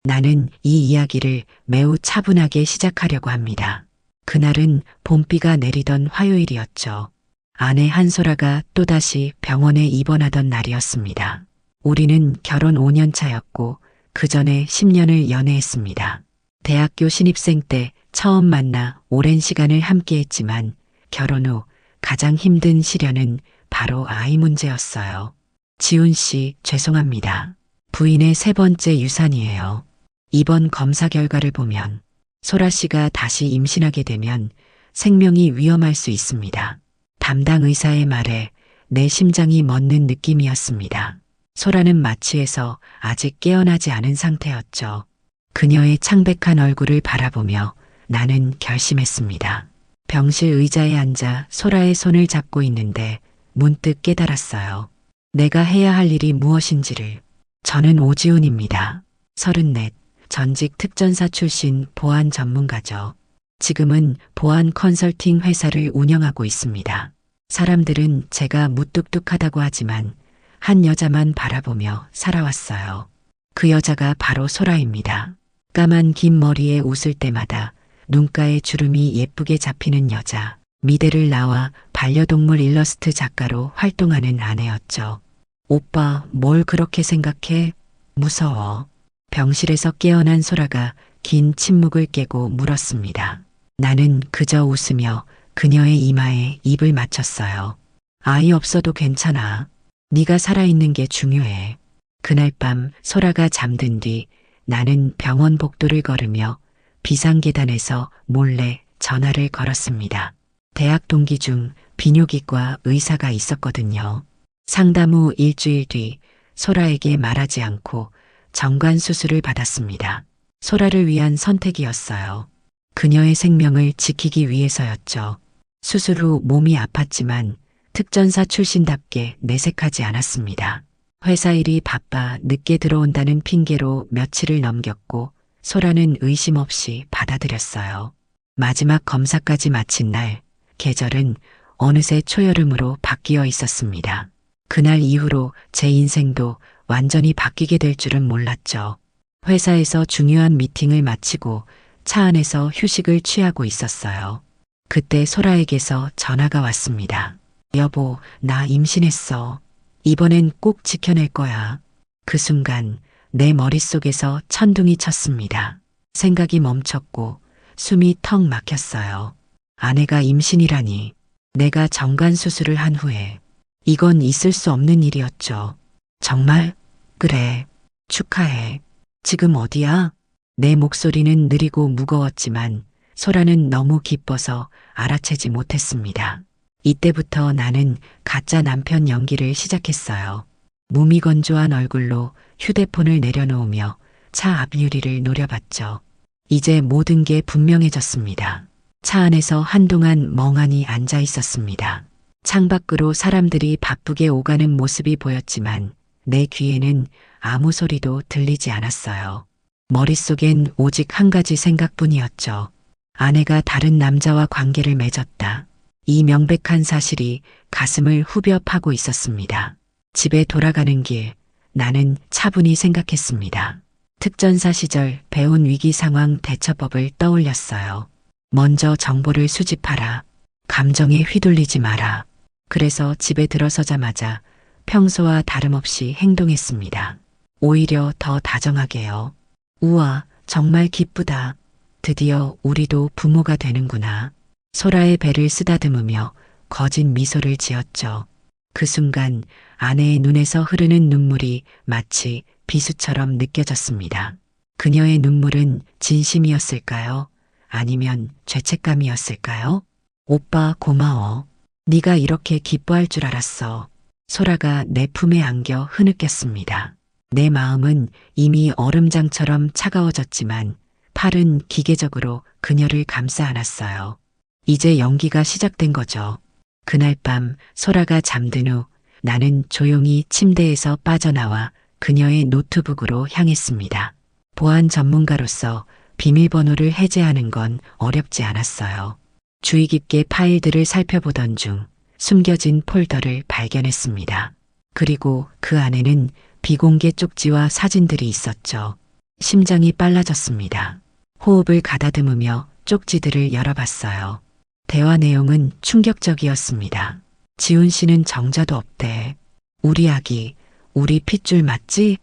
나는 이 이야기를 매우 차분하게 시작하려고 합니다. 그날은 봄비가 내리던 화요일이었죠. 아내 한소라가 또다시 병원에 입원하던 날이었습니다. 우리는 결혼 5년 차였고 그 전에 10년을 연애했습니다. 대학교 신입생 때 처음 만나 오랜 시간을 함께했지만 결혼 후 가장 힘든 시련은 바로 아이 문제였어요. 지훈 씨, 죄송합니다. 부인의 세 번째 유산이에요. 이번 검사 결과를 보면 소라 씨가 다시 임신하게 되면 생명이 위험할 수 있습니다. 담당 의사의 말에 내 심장이 멎는 느낌이었습니다. 소라는 마취해서 아직 깨어나지 않은 상태였죠. 그녀의 창백한 얼굴을 바라보며 나는 결심했습니다. 병실 의자에 앉아 소라의 손을 잡고 있는데 문득 깨달았어요. 내가 해야 할 일이 무엇인지를. 저는 오지훈입니다. 34, 전직 특전사 출신 보안 전문가죠. 지금은 보안 컨설팅 회사를 운영하고 있습니다. 사람들은 제가 무뚝뚝하다고 하지만 한 여자만 바라보며 살아왔어요. 그 여자가 바로 소라입니다. 까만 긴 머리에 웃을 때마다 눈가에 주름이 예쁘게 잡히는 여자. 미대를 나와 반려동물 일러스트 작가로 활동하는 아내였죠. 오빠, 뭘 그렇게 생각해? 무서워. 병실에서 깨어난 소라가 긴 침묵을 깨고 물었습니다. 나는 그저 웃으며 그녀의 이마에 입을 맞췄어요. 아이 없어도 괜찮아. 네가 살아있는 게 중요해. 그날 밤 소라가 잠든 뒤 나는 병원 복도를 걸으며 비상계단에서 몰래 전화를 걸었습니다. 대학 동기 중 비뇨기과 의사가 있었거든요. 상담 후 일주일 뒤 소라에게 말하지 않고 정관 수술을 받았습니다. 소라를 위한 선택이었어요. 그녀의 생명을 지키기 위해서였죠. 수술 후 몸이 아팠지만 특전사 출신답게 내색하지 않았습니다. 회사 일이 바빠 늦게 들어온다는 핑계로 며칠을 넘겼고 소라는 의심 없이 받아들였어요. 마지막 검사까지 마친 날 계절은 어느새 초여름으로 바뀌어 있었습니다. 그날 이후로 제 인생도 완전히 바뀌게 될 줄은 몰랐죠. 회사에서 중요한 미팅을 마치고 차 안에서 휴식을 취하고 있었어요. 그때 소라에게서 전화가 왔습니다. 여보, 나 임신했어. 이번엔 꼭 지켜낼 거야. 그 순간 내 머릿속에서 천둥이 쳤습니다. 생각이 멈췄고 숨이 턱 막혔어요. 아내가 임신이라니. 내가 정관 수술을 한 후에. 이건 있을 수 없는 일이었죠. 정말? 그래. 축하해. 지금 어디야? 내 목소리는 느리고 무거웠지만 소라는 너무 기뻐서 알아채지 못했습니다. 이때부터 나는 가짜 남편 연기를 시작했어요. 무미건조한 얼굴로 휴대폰을 내려놓으며 차 앞 유리를 노려봤죠. 이제 모든 게 분명해졌습니다. 차 안에서 한동안 멍하니 앉아 있었습니다. 창밖으로 사람들이 바쁘게 오가는 모습이 보였지만 내 귀에는 아무 소리도 들리지 않았어요. 머릿속엔 오직 한 가지 생각뿐이었죠. 아내가 다른 남자와 관계를 맺었다. 이 명백한 사실이 가슴을 후벼 파고 있었습니다. 집에 돌아가는 길, 나는 차분히 생각했습니다. 특전사 시절 배운 위기 상황 대처법을 떠올렸어요. 먼저 정보를 수집하라. 감정에 휘둘리지 마라. 그래서 집에 들어서자마자 평소와 다름없이 행동했습니다. 오히려 더 다정하게요. 우와, 정말 기쁘다. 드디어 우리도 부모가 되는구나. 소라의 배를 쓰다듬으며 거짓 미소를 지었죠. 그 순간 아내의 눈에서 흐르는 눈물이 마치 비수처럼 느껴졌습니다. 그녀의 눈물은 진심이었을까요? 아니면 죄책감이었을까요? 오빠 고마워. 네가 이렇게 기뻐할 줄 알았어. 소라가 내 품에 안겨 흐느꼈습니다. 내 마음은 이미 얼음장처럼 차가워졌지만 팔은 기계적으로 그녀를 감싸 안았어요. 이제 연기가 시작된 거죠. 그날 밤 소라가 잠든 후 나는 조용히 침대에서 빠져나와 그녀의 노트북으로 향했습니다. 보안 전문가로서 비밀번호를 해제하는 건 어렵지 않았어요. 주의 깊게 파일들을 살펴보던 중 숨겨진 폴더를 발견했습니다. 그리고 그 안에는 비공개 쪽지와 사진들이 있었죠. 심장이 빨라졌습니다. 호흡을 가다듬으며 쪽지들을 열어봤어요. 대화 내용은 충격적이었습니다. 지훈 씨는 정자도 없대. 우리 아기, 우리 핏줄 맞지?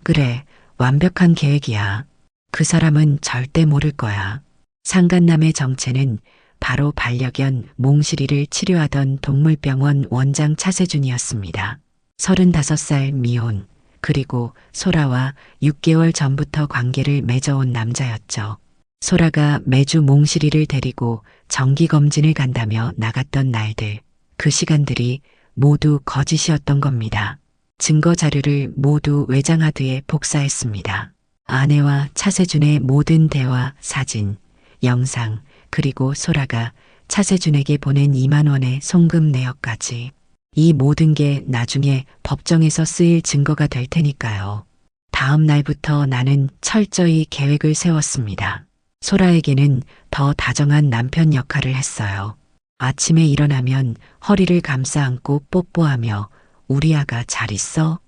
그래, 완벽한 계획이야. 그 사람은 절대 모를 거야. 상간남의 정체는 바로 반려견 몽실이를 치료하던 동물병원 원장 차세준이었습니다. 35살 미혼, 그리고 소라와 6개월 전부터 관계를 맺어온 남자였죠. 소라가 매주 몽실이를 데리고 정기검진을 간다며 나갔던 날들, 그 시간들이 모두 거짓이었던 겁니다. 증거 자료를 모두 외장하드에 복사했습니다. 아내와 차세준의 모든 대화, 사진, 영상, 그리고 소라가 차세준에게 보낸 2만 원의 송금 내역까지. 이 모든 게 나중에 법정에서 쓰일 증거가 될 테니까요. 다음 날부터 나는 철저히 계획을 세웠습니다. 소라에게는 더 다정한 남편 역할을 했어요. 아침에 일어나면 허리를 감싸 안고 뽀뽀하며 우리 아가 잘 있어?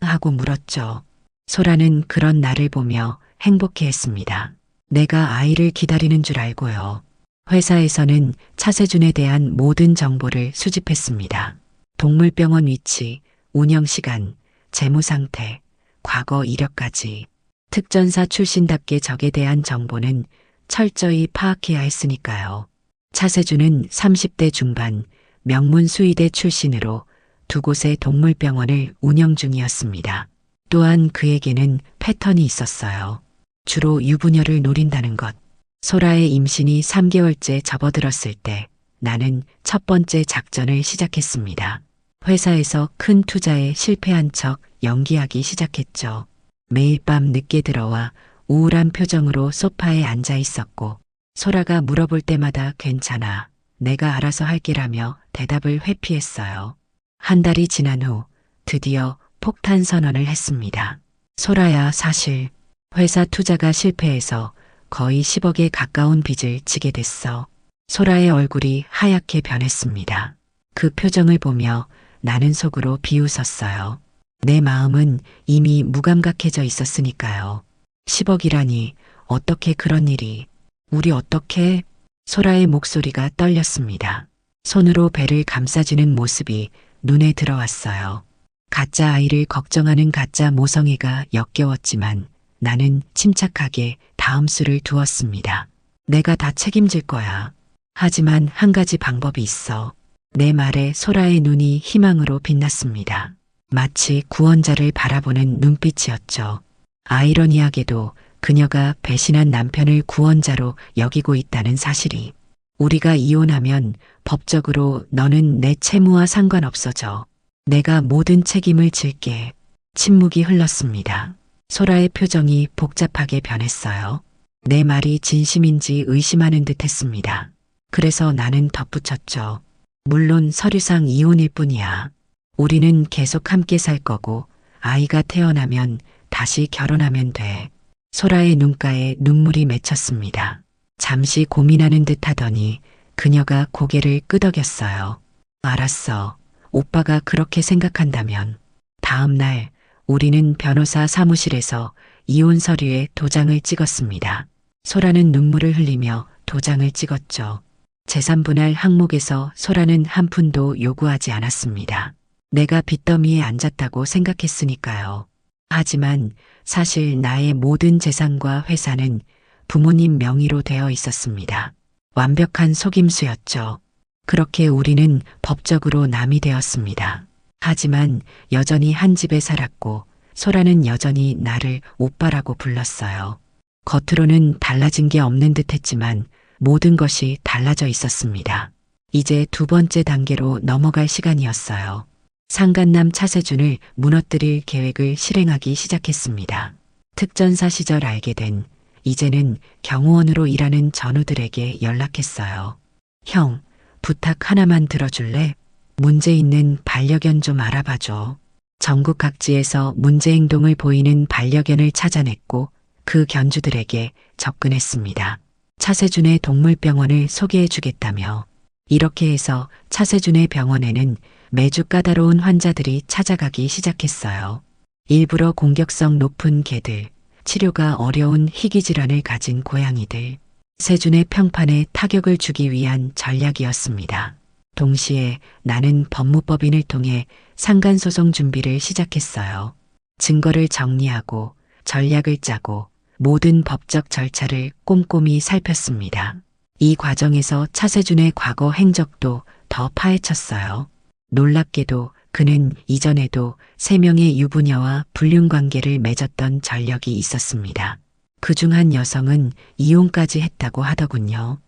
하고 물었죠. 소라는 그런 나를 보며 행복해했습니다. 내가 아이를 기다리는 줄 알고요. 회사에서는 차세준에 대한 모든 정보를 수집했습니다. 동물병원 위치, 운영 시간, 재무 상태, 과거 이력까지. 특전사 출신답게 적에 대한 정보는 철저히 파악해야 했으니까요. 차세준은 30대 중반, 명문 수의대 출신으로 두 곳의 동물병원을 운영 중이었습니다. 또한 그에게는 패턴이 있었어요. 주로 유부녀를 노린다는 것. 소라의 임신이 3개월째 접어들었을 때 나는 첫 번째 작전을 시작했습니다. 회사에서 큰 투자에 실패한 척 연기하기 시작했죠. 매일 밤 늦게 들어와 우울한 표정으로 소파에 앉아 있었고 소라가 물어볼 때마다 괜찮아, 내가 알아서 할게라며 대답을 회피했어요. 한 달이 지난 후 드디어 폭탄 선언을 했습니다. 소라야, 사실 회사 투자가 실패해서 거의 10억에 가까운 빚을 지게 됐어. 소라의 얼굴이 하얗게 변했습니다. 그 표정을 보며 나는 속으로 비웃었어요. 내 마음은 이미 무감각해져 있었으니까요. 10억이라니, 어떻게 그런 일이. 우리 어떻게? 소라의 목소리가 떨렸습니다. 손으로 배를 감싸주는 모습이 눈에 들어왔어요. 가짜 아이를 걱정하는 가짜 모성애가 역겨웠지만 나는 침착하게 다음 수를 두었습니다. 내가 다 책임질 거야. 하지만 한 가지 방법이 있어. 내 말에 소라의 눈이 희망으로 빛났습니다. 마치 구원자를 바라보는 눈빛이었죠. 아이러니하게도 그녀가 배신한 남편을 구원자로 여기고 있다는 사실이. 우리가 이혼하면 법적으로 너는 내 채무와 상관없어져. 내가 모든 책임을 질게. 침묵이 흘렀습니다. 소라의 표정이 복잡하게 변했어요. 내 말이 진심인지 의심하는 듯 했습니다. 그래서 나는 덧붙였죠. 물론 서류상 이혼일 뿐이야. 우리는 계속 함께 살 거고 아이가 태어나면 다시 결혼하면 돼. 소라의 눈가에 눈물이 맺혔습니다. 잠시 고민하는 듯 하더니 그녀가 고개를 끄덕였어요. 알았어. 오빠가 그렇게 생각한다면. 다음 날 우리는 변호사 사무실에서 이혼 서류에 도장을 찍었습니다. 소라는 눈물을 흘리며 도장을 찍었죠. 재산분할 항목에서 소라는 한 푼도 요구하지 않았습니다. 내가 빚더미에 앉았다고 생각했으니까요. 하지만 사실 나의 모든 재산과 회사는 부모님 명의로 되어 있었습니다. 완벽한 속임수였죠. 그렇게 우리는 법적으로 남이 되었습니다. 하지만 여전히 한 집에 살았고 소라는 여전히 나를 오빠라고 불렀어요. 겉으로는 달라진 게 없는 듯 했지만 모든 것이 달라져 있었습니다. 이제 두 번째 단계로 넘어갈 시간이었어요. 상간남 차세준을 무너뜨릴 계획을 실행하기 시작했습니다. 특전사 시절 알게 된 이제는 경호원으로 일하는 전우들에게 연락했어요. 형, 부탁 하나만 들어줄래? 문제 있는 반려견 좀 알아봐줘. 전국 각지에서 문제 행동을 보이는 반려견을 찾아냈고 그 견주들에게 접근했습니다. 차세준의 동물병원을 소개해주겠다며. 이렇게 해서 차세준의 병원에는 매주 까다로운 환자들이 찾아가기 시작했어요. 일부러 공격성 높은 개들, 치료가 어려운 희귀질환을 가진 고양이들. 세준의 평판에 타격을 주기 위한 전략이었습니다. 동시에 나는 법무법인을 통해 상간소송 준비를 시작했어요. 증거를 정리하고 전략을 짜고 모든 법적 절차를 꼼꼼히 살폈습니다. 이 과정에서 차세준의 과거 행적도 더 파헤쳤어요. 놀랍게도 그는 이전에도 3명의 유부녀와 불륜관계를 맺었던 전력이 있었습니다. 그중 한 여성은 이혼까지 했다고 하더군요.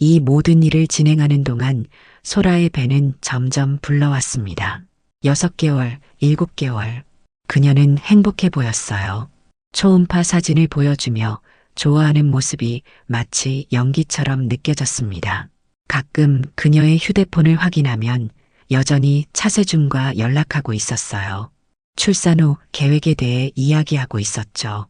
이 모든 일을 진행하는 동안 소라의 배는 점점 불러왔습니다. 6개월, 7개월. 그녀는 행복해 보였어요. 초음파 사진을 보여주며 좋아하는 모습이 마치 연기처럼 느껴졌습니다. 가끔 그녀의 휴대폰을 확인하면 여전히 차세준과 연락하고 있었어요. 출산 후 계획에 대해 이야기하고 있었죠.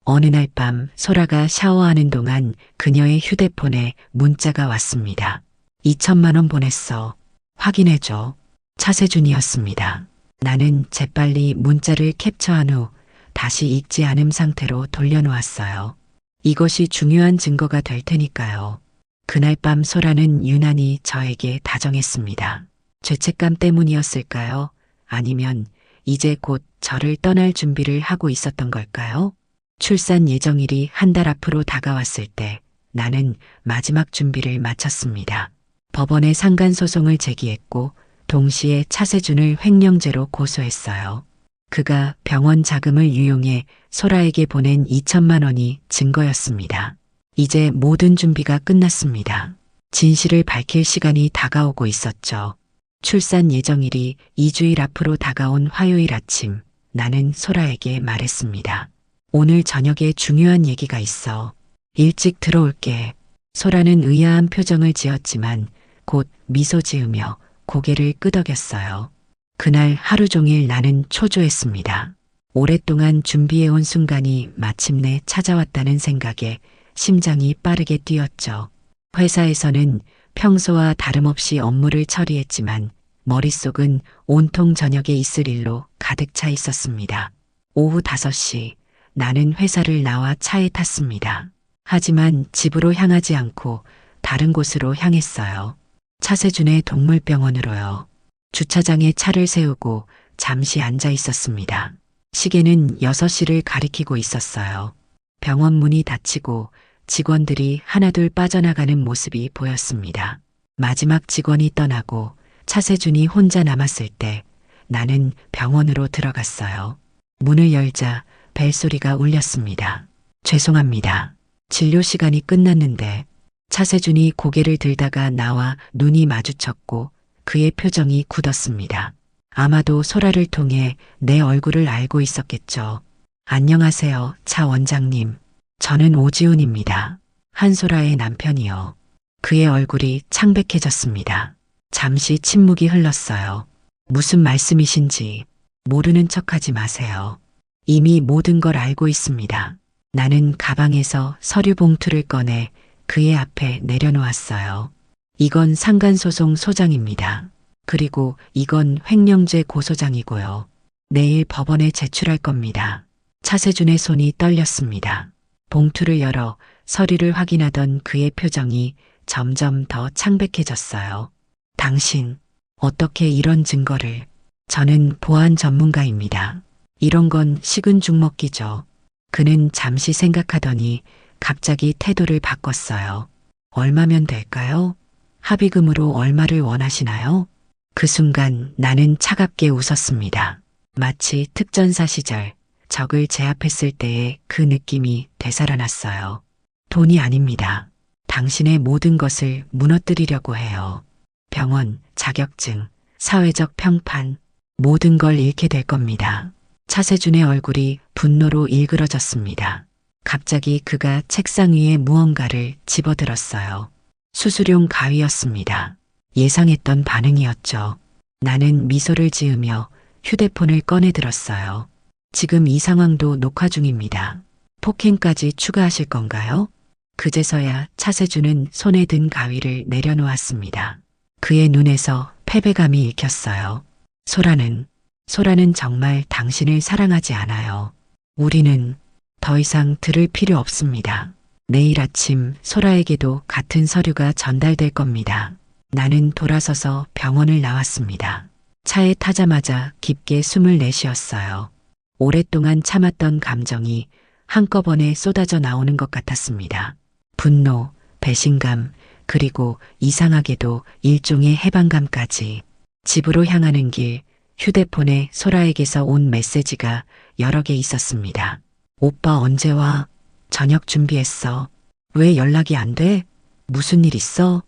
어느 날 밤 소라가 샤워하는 동안 그녀의 휴대폰에 문자가 왔습니다. 2천만 원 보냈어. 확인해줘. 차세준이었습니다. 나는 재빨리 문자를 캡처한 후 다시 읽지 않은 상태로 돌려놓았어요. 이것이 중요한 증거가 될 테니까요. 그날 밤 소라는 유난히 저에게 다정했습니다. 죄책감 때문이었을까요? 아니면 이제 곧 저를 떠날 준비를 하고 있었던 걸까요? 출산 예정일이 한 달 앞으로 다가왔을 때 나는 마지막 준비를 마쳤습니다. 법원에 상간소송을 제기했고 동시에 차세준을 횡령죄로 고소했어요. 그가 병원 자금을 유용해 소라에게 보낸 2천만 원이 증거였습니다. 이제 모든 준비가 끝났습니다. 진실을 밝힐 시간이 다가오고 있었죠. 출산 예정일이 2주일 앞으로 다가온 화요일 아침, 나는 소라에게 말했습니다. 오늘 저녁에 중요한 얘기가 있어. 일찍 들어올게. 소라는 의아한 표정을 지었지만 곧 미소 지으며 고개를 끄덕였어요. 그날 하루 종일 나는 초조했습니다. 오랫동안 준비해온 순간이 마침내 찾아왔다는 생각에 심장이 빠르게 뛰었죠. 회사에서는 평소와 다름없이 업무를 처리했지만 머릿속은 온통 저녁에 있을 일로 가득 차 있었습니다. 오후 5시 나는 회사를 나와 차에 탔습니다. 하지만 집으로 향하지 않고 다른 곳으로 향했어요. 차세준의 동물병원으로요. 주차장에 차를 세우고 잠시 앉아 있었습니다. 시계는 6시를 가리키고 있었어요. 병원 문이 닫히고 직원들이 하나둘 빠져나가는 모습이 보였습니다. 마지막 직원이 떠나고 차세준이 혼자 남았을 때 나는 병원으로 들어갔어요. 문을 열자 벨소리가 울렸습니다. 죄송합니다. 진료 시간이 끝났는데. 차세준이 고개를 들다가 나와 눈이 마주쳤고 그의 표정이 굳었습니다. 아마도 소라를 통해 내 얼굴을 알고 있었겠죠. 안녕하세요, 차 원장님. 저는 오지훈입니다. 한소라의 남편이요. 그의 얼굴이 창백해졌습니다. 잠시 침묵이 흘렀어요. 무슨 말씀이신지 모르는 척하지 마세요. 이미 모든 걸 알고 있습니다. 나는 가방에서 서류 봉투를 꺼내 그의 앞에 내려놓았어요. 이건 상간소송 소장입니다. 그리고 이건 횡령죄 고소장이고요. 내일 법원에 제출할 겁니다. 차세준의 손이 떨렸습니다. 봉투를 열어 서류를 확인하던 그의 표정이 점점 더 창백해졌어요. 당신, 어떻게 이런 증거를? 저는 보안 전문가입니다. 이런 건 식은 죽 먹기죠. 그는 잠시 생각하더니 갑자기 태도를 바꿨어요. 얼마면 될까요? 합의금으로 얼마를 원하시나요? 그 순간 나는 차갑게 웃었습니다. 마치 특전사 시절 적을 제압했을 때의 그 느낌이 되살아났어요. 돈이 아닙니다. 당신의 모든 것을 무너뜨리려고 해요. 병원, 자격증, 사회적 평판, 모든 걸 잃게 될 겁니다. 차세준의 얼굴이 분노로 일그러졌습니다. 갑자기 그가 책상 위에 무언가를 집어들었어요. 수술용 가위였습니다. 예상했던 반응이었죠. 나는 미소를 지으며 휴대폰을 꺼내 들었어요. 지금 이 상황도 녹화 중입니다. 폭행까지 추가하실 건가요? 그제서야 차세준은 손에 든 가위를 내려놓았습니다. 그의 눈에서 패배감이 읽혔어요. 소라는 정말 당신을 사랑하지 않아요. 우리는 더 이상 들을 필요 없습니다. 내일 아침 소라에게도 같은 서류가 전달될 겁니다. 나는 돌아서서 병원을 나왔습니다. 차에 타자마자 깊게 숨을 내쉬었어요. 오랫동안 참았던 감정이 한꺼번에 쏟아져 나오는 것 같았습니다. 분노, 배신감, 그리고 이상하게도 일종의 해방감까지. 집으로 향하는 길, 휴대폰에 소라에게서 온 메시지가 여러 개 있었습니다. 오빠 언제 와? 저녁 준비했어. 왜 연락이 안 돼? 무슨 일 있어?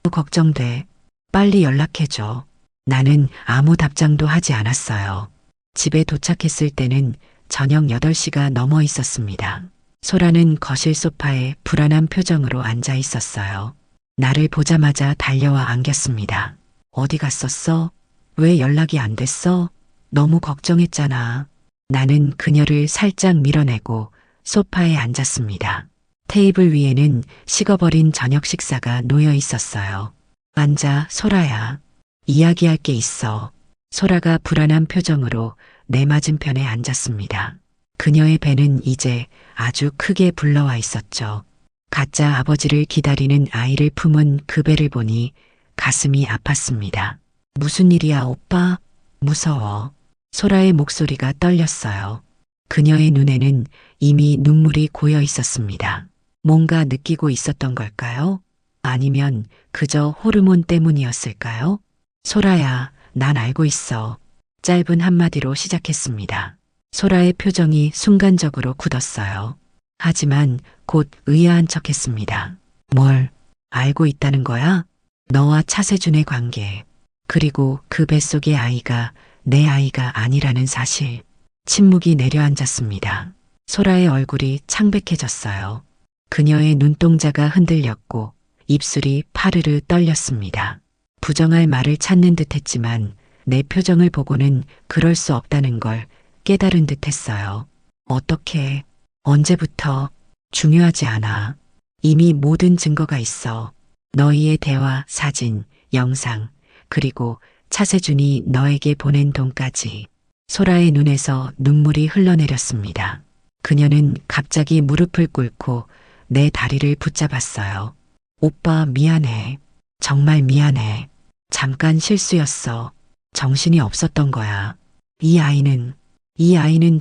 걱정돼. 빨리 연락해줘. 나는 아무 답장도 하지 않았어요. 집에 도착했을 때는 저녁 8시가 넘어 있었습니다. 소라는 거실 소파에 불안한 표정으로 앉아 있었어요. 나를 보자마자 달려와 안겼습니다. 어디 갔었어? 왜 연락이 안 됐어? 너무 걱정했잖아. 나는 그녀를 살짝 밀어내고 소파에 앉았습니다. 테이블 위에는 식어버린 저녁 식사가 놓여 있었어요. 앉아, 소라야. 이야기할 게 있어. 소라가 불안한 표정으로 내 맞은편에 앉았습니다. 그녀의 배는 이제 아주 크게 불러와 있었죠. 가짜 아버지를 기다리는 아이를 품은 그 배를 보니 가슴이 아팠습니다. 무슨 일이야, 오빠? 무서워. 소라의 목소리가 떨렸어요. 그녀의 눈에는 이미 눈물이 고여 있었습니다. 뭔가 느끼고 있었던 걸까요? 아니면 그저 호르몬 때문이었을까요? 소라야, 난 알고 있어. 짧은 한마디로 시작했습니다. 소라의 표정이 순간적으로 굳었어요. 하지만 곧 의아한 척했습니다. 뭘 알고 있다는 거야? 너와 차세준의 관계, 그리고 그 뱃속의 아이가 내 아이가 아니라는 사실. 침묵이 내려앉았습니다. 소라의 얼굴이 창백해졌어요. 그녀의 눈동자가 흔들렸고 입술이 파르르 떨렸습니다. 부정할 말을 찾는 듯 했지만 내 표정을 보고는 그럴 수 없다는 걸 깨달은 듯 했어요. 어떻게, 언제부터, 중요하지 않아. 이미 모든 증거가 있어. 너희의 대화, 사진, 영상, 그리고 차세준이 너에게 보낸 돈까지. 소라의 눈에서 눈물이 흘러내렸습니다. 그녀는 갑자기 무릎을 꿇고 내 다리를 붙잡았어요. 오빠 미안해. 정말 미안해. 잠깐 실수였어. 정신이 없었던 거야. 이 아이는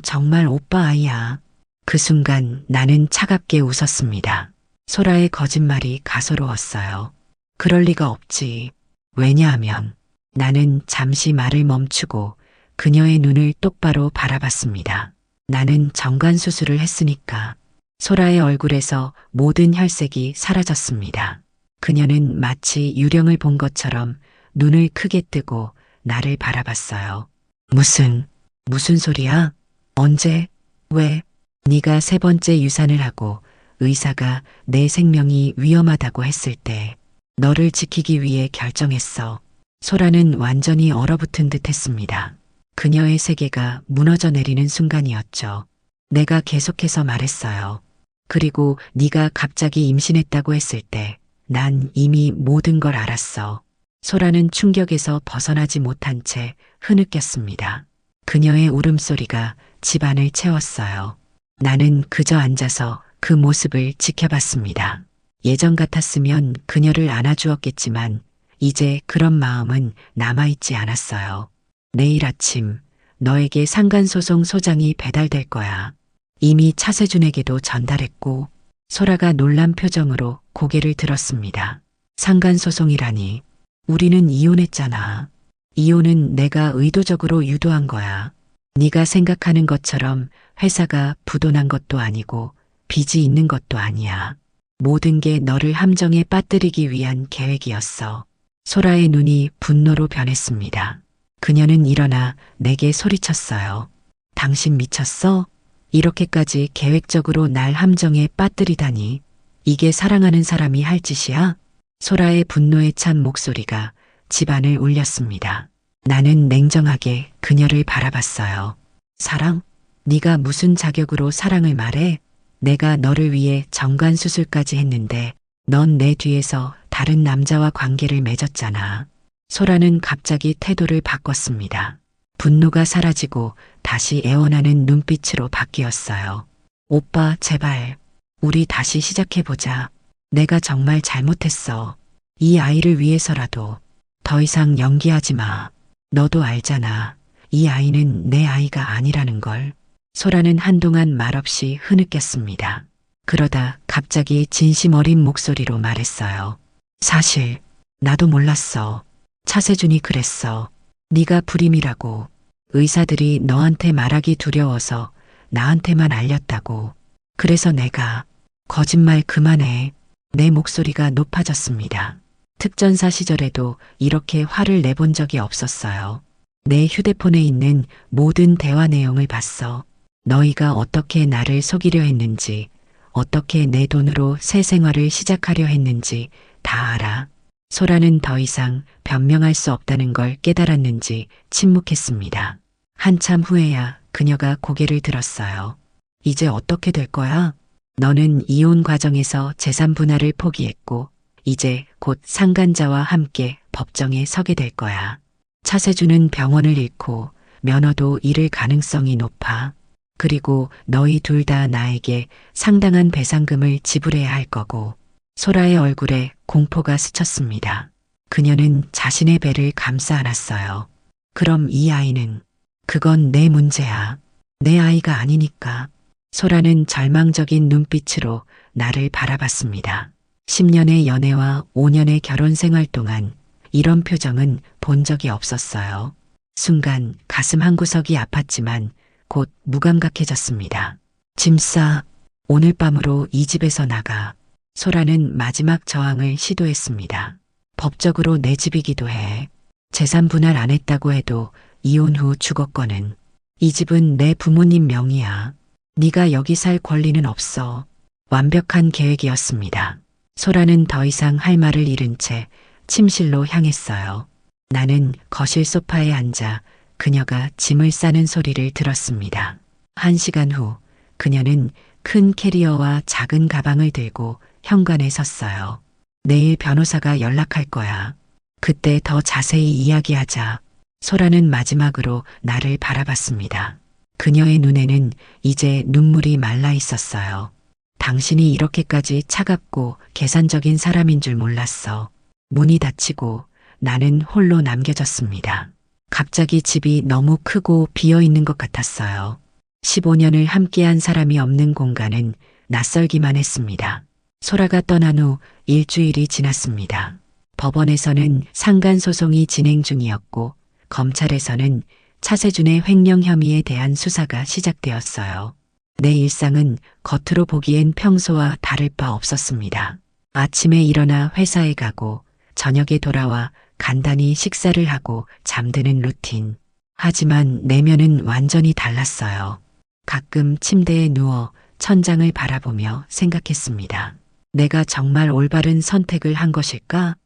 정말 오빠 아이야. 그 순간 나는 차갑게 웃었습니다. 소라의 거짓말이 가소로웠어요. 그럴 리가 없지. 왜냐하면 나는 잠시 말을 멈추고 그녀의 눈을 똑바로 바라봤습니다. 나는 정관 수술을 했으니까. 소라의 얼굴에서 모든 혈색이 사라졌습니다. 그녀는 마치 유령을 본 것처럼 눈을 크게 뜨고 나를 바라봤어요. 무슨 소리야? 언제? 왜? 네가 3번째 유산을 하고 의사가 내 생명이 위험하다고 했을 때 너를 지키기 위해 결정했어. 소라는 완전히 얼어붙은 듯 했습니다. 그녀의 세계가 무너져 내리는 순간이었죠. 내가 계속해서 말했어요. 그리고 네가 갑자기 임신했다고 했을 때 난 이미 모든 걸 알았어. 소라는 충격에서 벗어나지 못한 채 흐느꼈습니다. 그녀의 울음소리가 집안을 채웠어요. 나는 그저 앉아서 그 모습을 지켜봤습니다. 예전 같았으면 그녀를 안아주었겠지만 이제 그런 마음은 남아있지 않았어요. 내일 아침 너에게 상간소송 소장이 배달될 거야. 이미 차세준에게도 전달했고. 소라가 놀란 표정으로 고개를 들었습니다. 상간소송이라니. 우리는 이혼했잖아. 이혼은 내가 의도적으로 유도한 거야. 네가 생각하는 것처럼 회사가 부도난 것도 아니고 빚이 있는 것도 아니야. 모든 게 너를 함정에 빠뜨리기 위한 계획이었어. 소라의 눈이 분노로 변했습니다. 그녀는 일어나 내게 소리쳤어요. 당신 미쳤어? 이렇게까지 계획적으로 날 함정에 빠뜨리다니. 이게 사랑하는 사람이 할 짓이야? 소라의 분노에 찬 목소리가 집안을 울렸습니다. 나는 냉정하게 그녀를 바라봤어요. 사랑? 네가 무슨 자격으로 사랑을 말해? 내가 너를 위해 정관 수술까지 했는데 넌 내 뒤에서 다른 남자와 관계를 맺었잖아. 소라는 갑자기 태도를 바꿨습니다. 분노가 사라지고 다시 애원하는 눈빛으로 바뀌었어요. 오빠, 제발. 우리 다시 시작해보자. 내가 정말 잘못했어. 이 아이를 위해서라도 더 이상 연기하지 마. 너도 알잖아. 이 아이는 내 아이가 아니라는 걸. 소라는 한동안 말없이 흐느꼈습니다. 그러다 갑자기 진심 어린 목소리로 말했어요. 사실 나도 몰랐어. 차세준이 그랬어. 네가 불임이라고. 의사들이 너한테 말하기 두려워서 나한테만 알렸다고. 그래서 내가 거짓말 그만해. 내 목소리가 높아졌습니다. 특전사 시절에도 이렇게 화를 내본 적이 없었어요. 내 휴대폰에 있는 모든 대화 내용을 봤어. 너희가 어떻게 나를 속이려 했는지, 어떻게 내 돈으로 새 생활을 시작하려 했는지 다 알아. 소라는 더 이상 변명할 수 없다는 걸 깨달았는지 침묵했습니다. 한참 후에야 그녀가 고개를 들었어요. 이제 어떻게 될 거야? 너는 이혼 과정에서 재산 분할을 포기했고, 이제 곧 상간자와 함께 법정에 서게 될 거야. 차세준은 병원을 잃고 면허도 잃을 가능성이 높아. 그리고 너희 둘 다 나에게 상당한 배상금을 지불해야 할 거고. 소라의 얼굴에 공포가 스쳤습니다. 그녀는 자신의 배를 감싸 안았어요. 그럼 이 아이는? 그건 내 문제야. 내 아이가 아니니까. 소라는 절망적인 눈빛으로 나를 바라봤습니다. 10년의 연애와 5년의 결혼 생활 동안 이런 표정은 본 적이 없었어요. 순간 가슴 한구석이 아팠지만 곧 무감각해졌습니다. 짐 싸. 오늘 밤으로 이 집에서 나가. 소라는 마지막 저항을 시도했습니다. 법적으로 내 집이기도 해. 재산 분할 안 했다고 해도 이혼 후 주거권은. 이 집은 내 부모님 명의야. 네가 여기 살 권리는 없어. 완벽한 계획이었습니다. 소라는 더 이상 할 말을 잃은 채 침실로 향했어요. 나는 거실 소파에 앉아 그녀가 짐을 싸는 소리를 들었습니다. 1시간 후 그녀는 큰 캐리어와 작은 가방을 들고 현관에 섰어요. 내일 변호사가 연락할 거야. 그때 더 자세히 이야기하자. 소라는 마지막으로 나를 바라봤습니다. 그녀의 눈에는 이제 눈물이 말라 있었어요. 당신이 이렇게까지 차갑고 계산적인 사람인 줄 몰랐어. 문이 닫히고 나는 홀로 남겨졌습니다. 갑자기 집이 너무 크고 비어있는 것 같았어요. 15년을 함께한 사람이 없는 공간은 낯설기만 했습니다. 소라가 떠난 후 일주일이 지났습니다. 법원에서는 상간소송이 진행 중이었고 검찰에서는 차세준의 횡령 혐의에 대한 수사가 시작되었어요. 내 일상은 겉으로 보기엔 평소와 다를 바 없었습니다. 아침에 일어나 회사에 가고 저녁에 돌아와 간단히 식사를 하고 잠드는 루틴. 하지만 내면은 완전히 달랐어요. 가끔 침대에 누워 천장을 바라보며 생각했습니다. 내가 정말 올바른 선택을 한 것일까?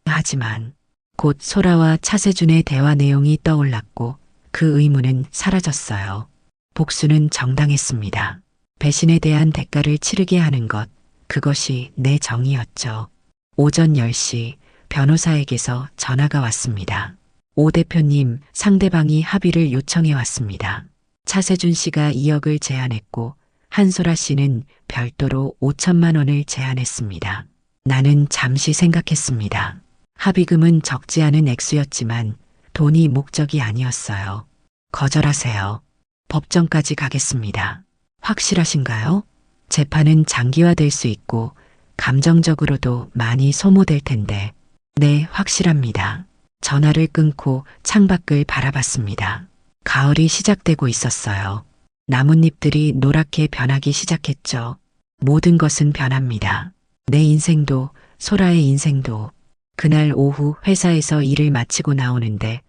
하지만 곧 소라와 차세준의 대화 내용이 떠올랐고 그 의문은 사라졌어요. 복수는 정당했습니다. 배신에 대한 대가를 치르게 하는 것, 그것이 내 정의였죠. 오전 10시 변호사에게서 전화가 왔습니다. 오 대표님, 상대방이 합의를 요청해 왔습니다. 차세준 씨가 2억을 제안했고 한소라 씨는 별도로 5천만 원을 제안했습니다. 나는 잠시 생각했습니다. 합의금은 적지 않은 액수였지만 돈이 목적이 아니었어요. 거절하세요. 법정까지 가겠습니다. 확실하신가요? 재판은 장기화될 수 있고 감정적으로도 많이 소모될 텐데. 네, 확실합니다. 전화를 끊고 창밖을 바라봤습니다. 가을이 시작되고 있었어요. 나뭇잎들이 노랗게 변하기 시작했죠. 모든 것은 변합니다. 내 인생도, 소라의 인생도. 그날 오후 회사에서 일을 마치고 나오는데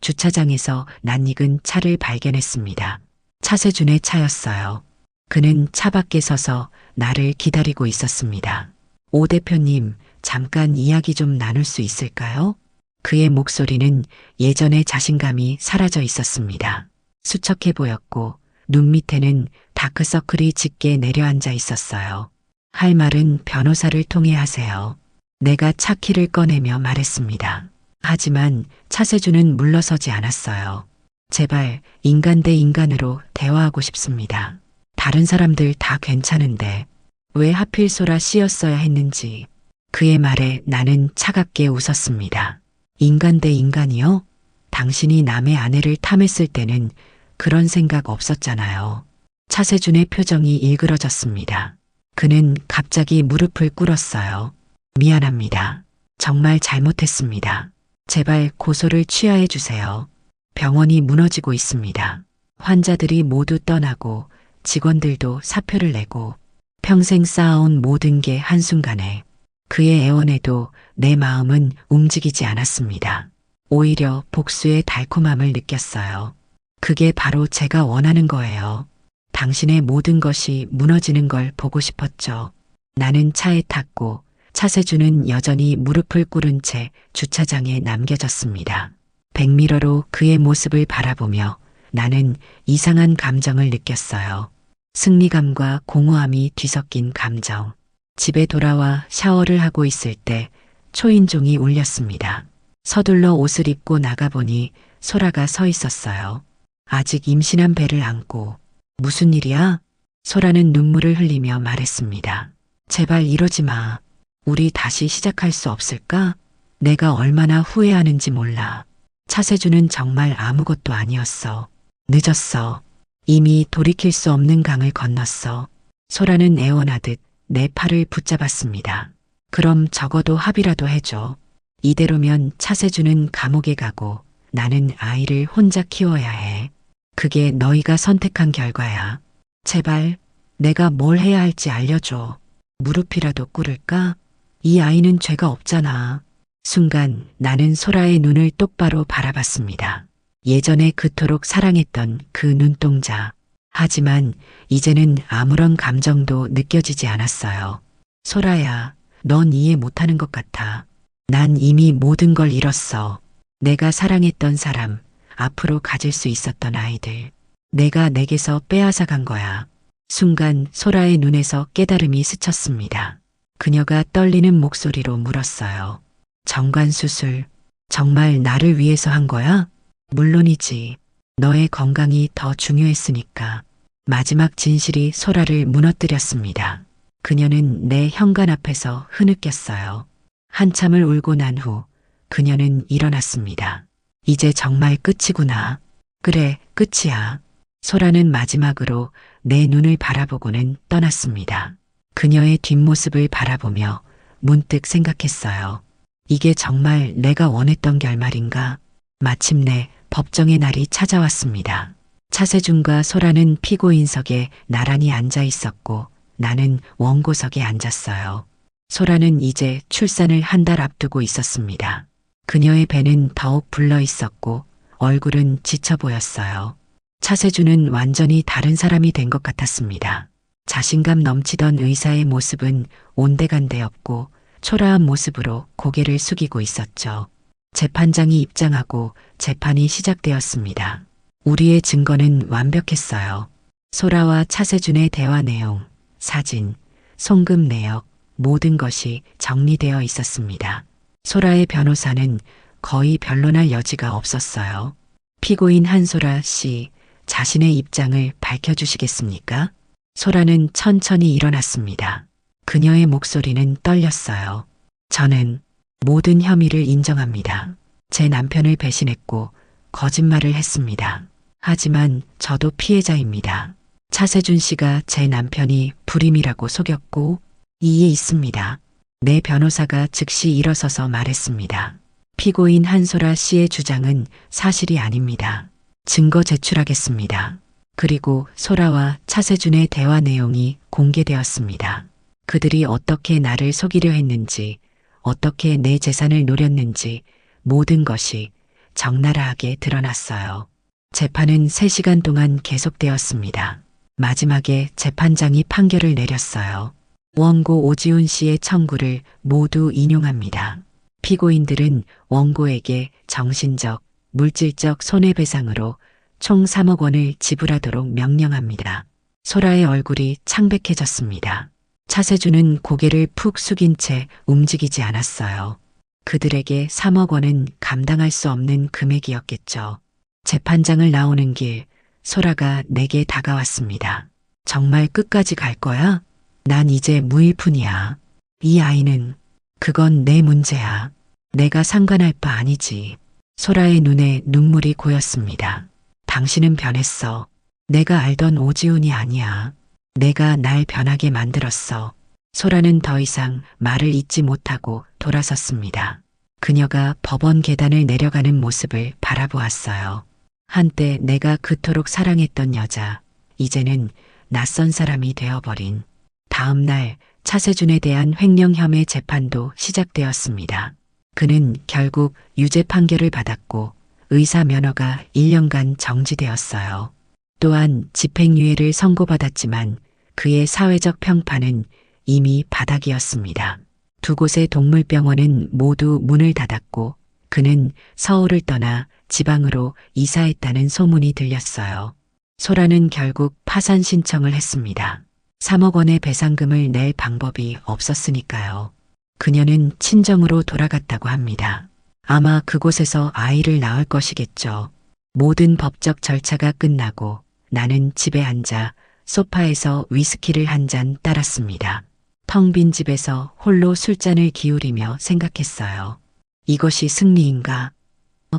주차장에서 낯익은 차를 발견했습니다. 차세준의 차였어요. 그는 차 밖에 서서 나를 기다리고 있었습니다. 오 대표님, 잠깐 이야기 좀 나눌 수 있을까요? 그의 목소리는 예전의 자신감이 사라져 있었습니다. 수척해 보였고 눈 밑에는 다크서클이 짙게 내려앉아 있었어요. 할 말은 변호사를 통해 하세요. 내가 차 키를 꺼내며 말했습니다. 하지만 차세준은 물러서지 않았어요. 제발 인간 대 인간으로 대화하고 싶습니다. 다른 사람들 다 괜찮은데 왜 하필 소라 씨였어야 했는지 그의 말에 나는 차갑게 웃었습니다. 인간 대 인간이요? 당신이 남의 아내를 탐했을 때는 그런 생각 없었잖아요. 차세준의 표정이 일그러졌습니다. 그는 갑자기 무릎을 꿇었어요. 미안합니다. 정말 잘못했습니다. 제발 고소를 취하해 주세요. 병원이 무너지고 있습니다. 환자들이 모두 떠나고 직원들도 사표를 내고 평생 쌓아온 모든 게 한순간에 그의 애원에도 내 마음은 움직이지 않았습니다. 오히려 복수의 달콤함을 느꼈어요. 그게 바로 제가 원하는 거예요. 당신의 모든 것이 무너지는 걸 보고 싶었죠. 나는 차에 탔고 차세준은 여전히 무릎을 꿇은 채 주차장에 남겨졌습니다. 백미러로 그의 모습을 바라보며 나는 이상한 감정을 느꼈어요. 승리감과 공허함이 뒤섞인 감정. 집에 돌아와 샤워를 하고 있을 때 초인종이 울렸습니다. 서둘러 옷을 입고 나가보니 소라가 서 있었어요. 아직 임신한 배를 안고. 무슨 일이야? 소라는 눈물을 흘리며 말했습니다. 제발 이러지 마. 우리 다시 시작할 수 없을까? 내가 얼마나 후회하는지 몰라. 차세준은 정말 아무것도 아니었어. 늦었어. 이미 돌이킬 수 없는 강을 건넜어. 소라는 애원하듯 내 팔을 붙잡았습니다. 그럼 적어도 합의라도 해줘. 이대로면 차세준은 감옥에 가고 나는 아이를 혼자 키워야 해. 그게 너희가 선택한 결과야. 제발 내가 뭘 해야 할지 알려줘. 무릎이라도 꿇을까? 이 아이는 죄가 없잖아. 순간 나는 소라의 눈을 똑바로 바라봤습니다. 예전에 그토록 사랑했던 그 눈동자. 하지만 이제는 아무런 감정도 느껴지지 않았어요. 소라야, 넌 이해 못하는 것 같아. 난 이미 모든 걸 잃었어. 내가 사랑했던 사람, 앞으로 가질 수 있었던 아이들. 내가 내게서 빼앗아 간 거야. 순간 소라의 눈에서 깨달음이 스쳤습니다. 그녀가 떨리는 목소리로 물었어요. 정관수술, 정말 나를 위해서 한 거야? 물론이지. 너의 건강이 더 중요했으니까. 마지막 진실이 소라를 무너뜨렸습니다. 그녀는 내 현관 앞에서 흐느꼈어요. 한참을 울고 난 후 그녀는 일어났습니다. 이제 정말 끝이구나. 그래, 끝이야. 소라는 마지막으로 내 눈을 바라보고는 떠났습니다. 그녀의 뒷모습을 바라보며 문득 생각했어요. 이게 정말 내가 원했던 결말인가? 마침내 법정의 날이 찾아왔습니다. 차세준과 소라는 피고인석에 나란히 앉아 있었고 나는 원고석에 앉았어요. 소라는 이제 출산을 한 달 앞두고 있었습니다. 그녀의 배는 더욱 불러 있었고 얼굴은 지쳐 보였어요. 차세준은 완전히 다른 사람이 된 것 같았습니다. 자신감 넘치던 의사의 모습은 온데간데 없고 초라한 모습으로 고개를 숙이고 있었죠. 재판장이 입장하고 재판이 시작되었습니다. 우리의 증거는 완벽했어요. 소라와 차세준의 대화 내용, 사진, 송금 내역, 모든 것이 정리되어 있었습니다. 소라의 변호사는 거의 변론할 여지가 없었어요. 피고인 한소라 씨, 자신의 입장을 밝혀주시겠습니까? 소라는 천천히 일어났습니다. 그녀의 목소리는 떨렸어요. 저는 모든 혐의를 인정합니다. 제 남편을 배신했고 거짓말을 했습니다. 하지만 저도 피해자입니다. 차세준 씨가 제 남편이 불임이라고 속였고 이에 있습니다. 내 변호사가 즉시 일어서서 말했습니다. 피고인 한소라 씨의 주장은 사실이 아닙니다. 증거 제출하겠습니다. 그리고 소라와 차세준의 대화 내용이 공개되었습니다. 그들이 어떻게 나를 속이려 했는지, 어떻게 내 재산을 노렸는지 모든 것이 적나라하게 드러났어요. 재판은 3시간 동안 계속되었습니다. 마지막에 재판장이 판결을 내렸어요. 원고 오지훈 씨의 청구를 모두 인용합니다. 피고인들은 원고에게 정신적, 물질적 손해배상으로 총 3억 원을 지불하도록 명령합니다. 소라의 얼굴이 창백해졌습니다. 차세준은 고개를 푹 숙인 채 움직이지 않았어요. 그들에게 3억 원은 감당할 수 없는 금액이었겠죠. 재판장을 나오는 길, 소라가 내게 다가왔습니다. 정말 끝까지 갈 거야? 난 이제 무일푼이야. 이 아이는, 그건 내 문제야. 내가 상관할 바 아니지. 소라의 눈에 눈물이 고였습니다. 당신은 변했어. 내가 알던 오지훈이 아니야. 내가 날 변하게 만들었어. 소라는 더 이상 말을 잇지 못하고 돌아섰습니다. 그녀가 법원 계단을 내려가는 모습을 바라보았어요. 한때 내가 그토록 사랑했던 여자, 이제는 낯선 사람이 되어버린. 다음 날 차세준에 대한 횡령 혐의 재판도 시작되었습니다. 그는 결국 유죄 판결을 받았고 의사 면허가 1년간 정지되었어요. 또한 집행유예를 선고받았지만 그의 사회적 평판은 이미 바닥이었습니다. 두 곳의 동물병원은 모두 문을 닫았고 그는 서울을 떠나 지방으로 이사했다는 소문이 들렸어요. 소라는 결국 파산 신청을 했습니다. 3억 원의 배상금을 낼 방법이 없었으니까요. 그녀는 친정으로 돌아갔다고 합니다. 아마 그곳에서 아이를 낳을 것이겠죠. 모든 법적 절차가 끝나고 나는 집에 앉아 소파에서 위스키를 한 잔 따랐습니다. 텅 빈 집에서 홀로 술잔을 기울이며 생각했어요. 이것이 승리인가?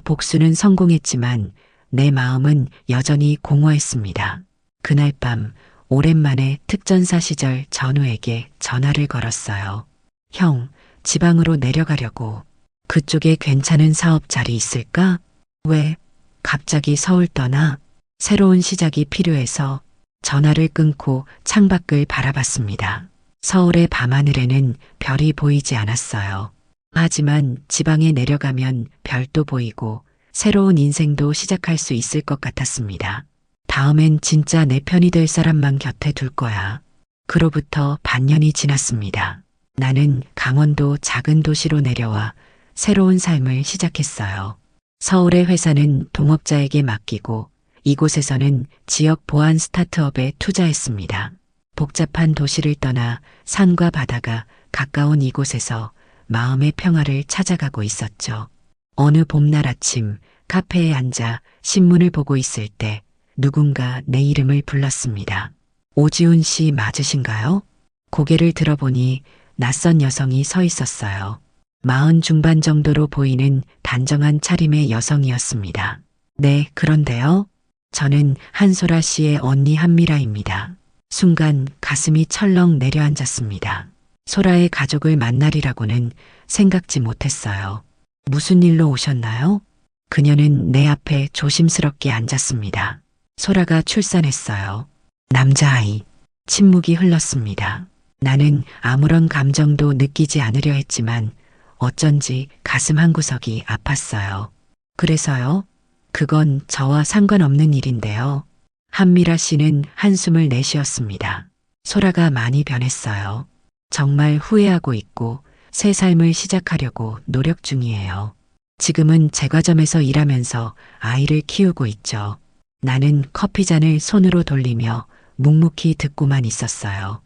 복수는 성공했지만 내 마음은 여전히 공허했습니다. 그날 밤 오랜만에 특전사 시절 전우에게 전화를 걸었어요. 형, 지방으로 내려가려고. 그쪽에 괜찮은 사업 자리 있을까? 왜? 갑자기 서울 떠나? 새로운 시작이 필요해서. 전화를 끊고 창밖을 바라봤습니다. 서울의 밤하늘에는 별이 보이지 않았어요. 하지만 지방에 내려가면 별도 보이고 새로운 인생도 시작할 수 있을 것 같았습니다. 다음엔 진짜 내 편이 될 사람만 곁에 둘 거야. 그로부터 반년이 지났습니다. 나는 강원도 작은 도시로 내려와 새로운 삶을 시작했어요. 서울의 회사는 동업자에게 맡기고 이곳에서는 지역 보안 스타트업에 투자했습니다. 복잡한 도시를 떠나 산과 바다가 가까운 이곳에서 마음의 평화를 찾아가고 있었죠. 어느 봄날 아침 카페에 앉아 신문을 보고 있을 때 누군가 내 이름을 불렀습니다. 오지훈 씨 맞으신가요? 고개를 들어보니 낯선 여성이 서 있었어요. 40 중반 정도로 보이는 단정한 차림의 여성이었습니다. 네, 그런데요. 저는 한소라 씨의 언니 한미라입니다. 순간 가슴이 철렁 내려앉았습니다. 소라의 가족을 만나리라고는 생각지 못했어요. 무슨 일로 오셨나요? 그녀는 내 앞에 조심스럽게 앉았습니다. 소라가 출산했어요. 남자아이. 침묵이 흘렀습니다. 나는 아무런 감정도 느끼지 않으려 했지만 어쩐지 가슴 한구석이 아팠어요. 그래서요? 그건 저와 상관없는 일인데요. 한미라 씨는 한숨을 내쉬었습니다. 소라가 많이 변했어요. 정말 후회하고 있고 새 삶을 시작하려고 노력 중이에요. 지금은 제과점에서 일하면서 아이를 키우고 있죠. 나는 커피잔을 손으로 돌리며 묵묵히 듣고만 있었어요.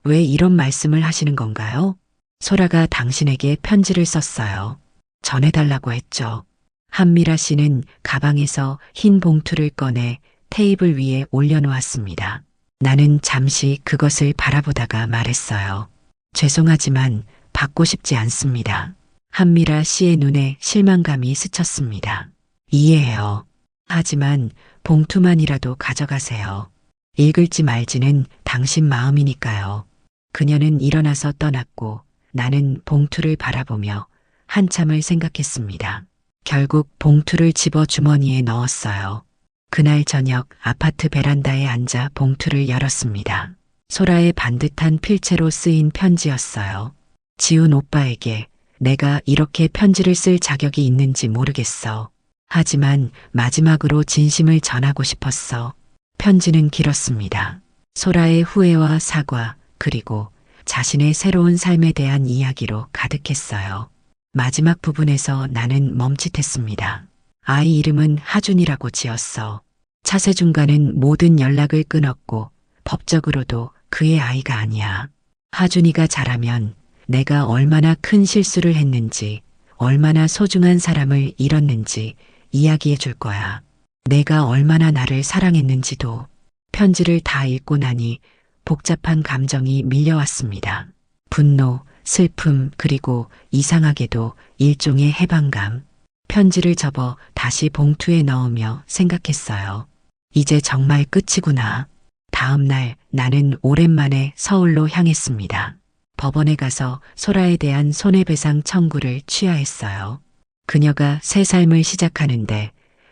왜 이런 말씀을 하시는 건가요? 소라가 당신에게 편지를 썼어요. 전해달라고 했죠. 한미라 씨는 가방에서 흰 봉투를 꺼내 테이블 위에 올려놓았습니다. 나는 잠시 그것을 바라보다가 말했어요. 죄송하지만 받고 싶지 않습니다. 한미라 씨의 눈에 실망감이 스쳤습니다. 이해해요. 하지만 봉투만이라도 가져가세요. 읽을지 말지는 당신 마음이니까요. 그녀는 일어나서 떠났고 나는 봉투를 바라보며 한참을 생각했습니다. 결국 봉투를 집어 주머니에 넣었어요. 그날 저녁 아파트 베란다에 앉아 봉투를 열었습니다. 소라의 반듯한 필체로 쓰인 편지였어요. 지훈 오빠에게 내가 이렇게 편지를 쓸 자격이 있는지 모르겠어. 하지만 마지막으로 진심을 전하고 싶었어. 편지는 길었습니다. 소라의 후회와 사과, 그리고 자신의 새로운 삶에 대한 이야기로 가득했어요. 마지막 부분에서 나는 멈칫했습니다. 아이 이름은 하준이라고 지었어. 차세준과는 모든 연락을 끊었고 법적으로도 그의 아이가 아니야. 하준이가 자라면 내가 얼마나 큰 실수를 했는지, 얼마나 소중한 사람을 잃었는지 이야기해 줄 거야. 내가 얼마나 나를 사랑했는지도. 편지를 다 읽고 나니 복잡한 감정이 밀려왔습니다. 분노, 슬픔, 그리고 이상하게도 일종의 해방감. 편지를 접어 다시 봉투에 넣으며 생각했어요. 이제 정말 끝이구나. 다음 날 나는 오랜만에 서울로 향했습니다. 법원에 가서 소라에 대한 손해배상 청구를 취하했어요. 그녀가 새 삶을 시작하는데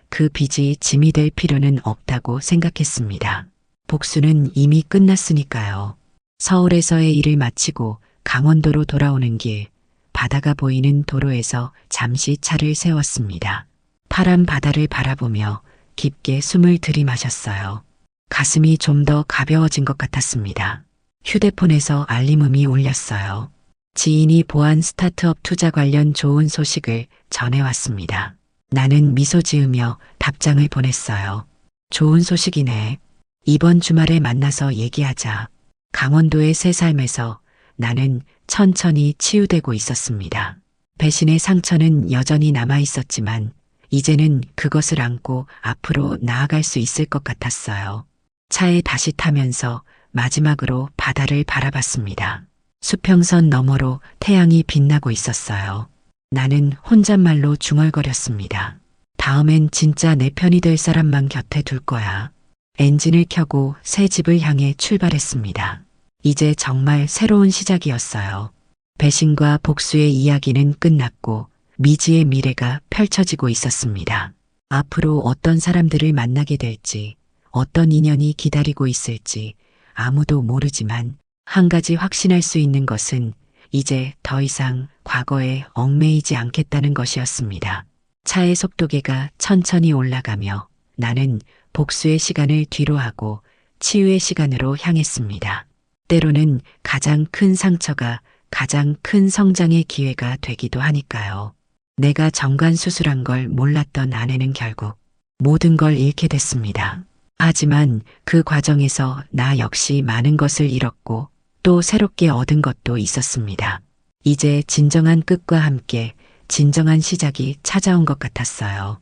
그 빚이 짐이 될 필요는 없다고 생각했습니다. 복수는 이미 끝났으니까요. 서울에서의 일을 마치고 강원도로 돌아오는 길, 바다가 보이는 도로에서 잠시 차를 세웠습니다. 파란 바다를 바라보며 깊게 숨을 들이마셨어요. 가슴이 좀 더 가벼워진 것 같았습니다. 휴대폰에서 알림음이 울렸어요. 지인이 보안 스타트업 투자 관련 좋은 소식을 전해왔습니다. 나는 미소 지으며 답장을 보냈어요. 좋은 소식이네. 이번 주말에 만나서 얘기하자. 강원도의 새 삶에서 나는 천천히 치유되고 있었습니다. 배신의 상처는 여전히 남아 있었지만 이제는 그것을 안고 앞으로 나아갈 수 있을 것 같았어요. 차에 다시 타면서 마지막으로 바다를 바라봤습니다. 수평선 너머로 태양이 빛나고 있었어요. 나는 혼잣말로 중얼거렸습니다. 다음엔 진짜 내 편이 될 사람만 곁에 둘 거야. 엔진을 켜고 새 집을 향해 출발했습니다. 이제 정말 새로운 시작이었어요. 배신과 복수의 이야기는 끝났고 미지의 미래가 펼쳐지고 있었습니다. 앞으로 어떤 사람들을 만나게 될지, 어떤 인연이 기다리고 있을지 아무도 모르지만 한 가지 확신할 수 있는 것은 이제 더 이상 과거에 얽매이지 않겠다는 것이었습니다. 차의 속도계가 천천히 올라가며 나는 복수의 시간을 뒤로하고 치유의 시간으로 향했습니다. 때로는 가장 큰 상처가 가장 큰 성장의 기회가 되기도 하니까요. 내가 정관 수술한 걸 몰랐던 아내는 결국 모든 걸 잃게 됐습니다. 하지만 그 과정에서 나 역시 많은 것을 잃었고 또 새롭게 얻은 것도 있었습니다. 이제 진정한 끝과 함께 진정한 시작이 찾아온 것 같았어요.